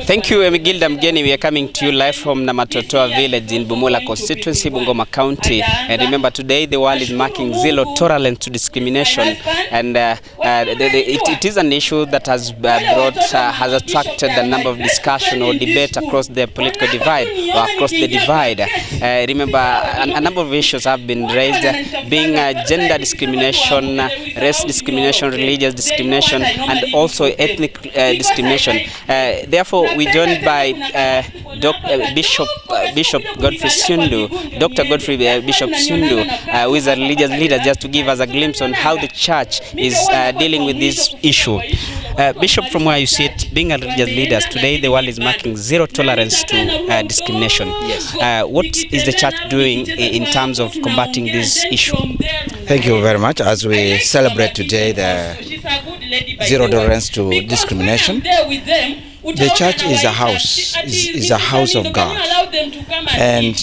Thank you, Emigilda Mgeni. We are coming to you live from Namatotoa village in Bumula constituency, Bungoma County. And remember, today the world is marking zero tolerance to discrimination, and it is an issue that has has attracted a number of discussion or debate across the political divide or across the divide. Remember, a number of issues have been raised, being gender discrimination, race discrimination, religious discrimination, and also ethnic discrimination. Therefore, we're joined by Bishop Godfrey Sundu, Dr. Godfrey Bishop Sundu, who is a religious leader, just to give us a glimpse on how the church is dealing with this issue. Bishop, from where you sit, being a religious leader, today the world is marking zero tolerance to discrimination. Yes. What is the church doing in terms of combating this issue? Thank you very much. As we celebrate today the zero tolerance to discrimination, the church is a house, is a house of God. And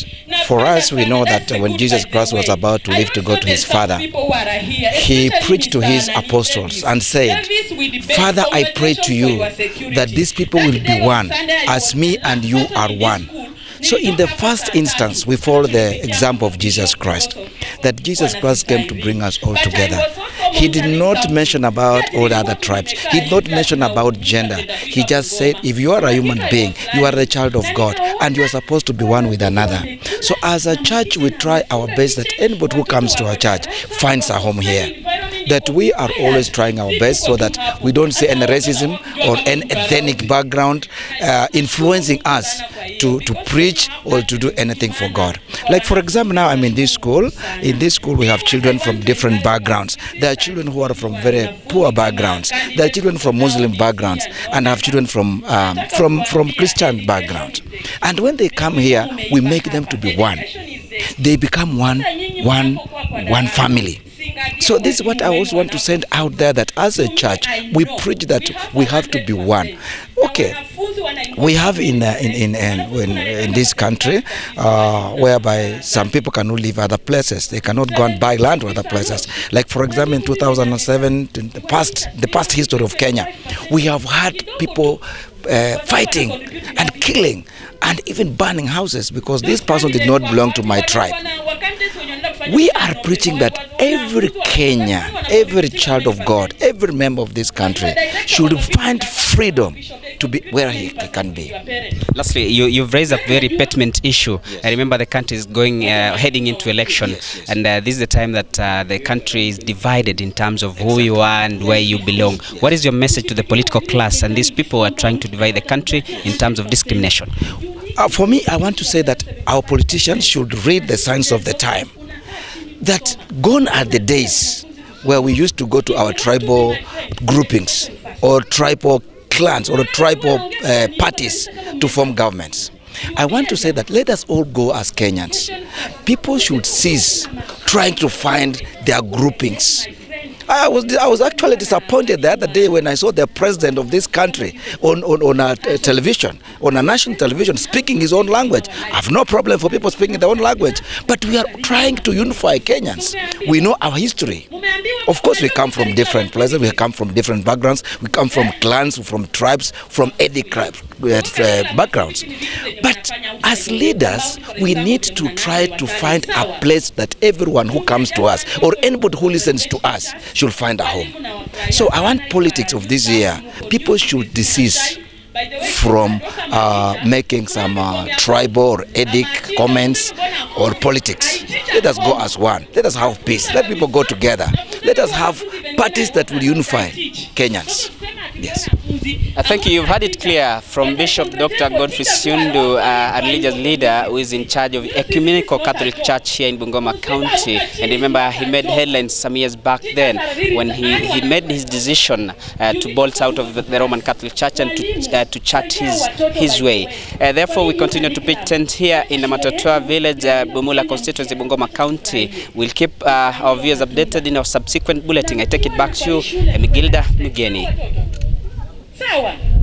for us, we know that when Jesus Christ was about to leave to go to his Father, he preached to his apostles and said, "Father, I pray to you that these people will be one, as me and you are one." So in the first instance, we follow the example of Jesus Christ, that Jesus Christ came to bring us all together. He did not mention about all the other tribes. He did not mention about gender. He just said, if you are a human being, you are the child of God, and you are supposed to be one with another. So as a church, we try our best that anybody who comes to our church finds a home here. That we are always trying our best so that we don't see any racism or any ethnic background influencing us to preach or to do anything for God. Like for example, now I'm in this school. In this school we have children from different backgrounds. There are children who are from very poor backgrounds. There are children from Muslim backgrounds, and I have children from Christian backgrounds. And when they come here, we make them to be one. They become one family. So this is what I also want to send out there, that as a church, we preach that we have to be one. Okay, we have in this country whereby some people cannot live other places. They cannot go and buy land to other places. Like for example, in 2007, the past history of Kenya, we have had people fighting and killing and even burning houses because this person did not belong to my tribe. We are preaching that every Kenyan, every child of God, every member of this country should find freedom to be where he can be. Lastly, you've raised a very pertinent issue. Yes. I remember the country is heading into election, yes. And this is the time that the country is divided in terms of who you are and where you belong. Yes. What is your message to the political class and these people who are trying to divide the country in terms of discrimination? For me, I want to say that our politicians should read the signs of the time. That gone are the days where we used to go to our tribal groupings or tribal clans or tribal parties to form governments. I want to say that let us all go as Kenyans. People should cease trying to find their groupings. I was actually disappointed the other day when I saw the president of this country on a television, on a national television, speaking his own language. I have no problem for people speaking their own language, but we are trying to unify Kenyans. We know our history. Of course, we come from different places, we come from different backgrounds, we come from clans, from tribes, from ethnic backgrounds. But as leaders, we need to try to find a place that everyone who comes to us or anybody who listens to us should find a home. So I want politics of this year, people should desist from making some tribal or ethnic comments or politics. Let us go as one. Let us have peace. Let people go together. Let us have parties that will unify Kenyans. Yes. Thank you. You've had it clear from Bishop Dr. Godfrey Sundu, a religious leader who is in charge of Ecumenical Catholic Church here in Bungoma County. And remember, he made headlines some years back then when he made his decision to bolt out of the Roman Catholic Church and to chart his way. Therefore, we continue to pitch tent here in the Namatotoa village, Bumula constituency, Bungoma County. We'll keep our viewers updated in our subsequent bulletin. I take it back to you, Emigilda Mgeni. Sawa.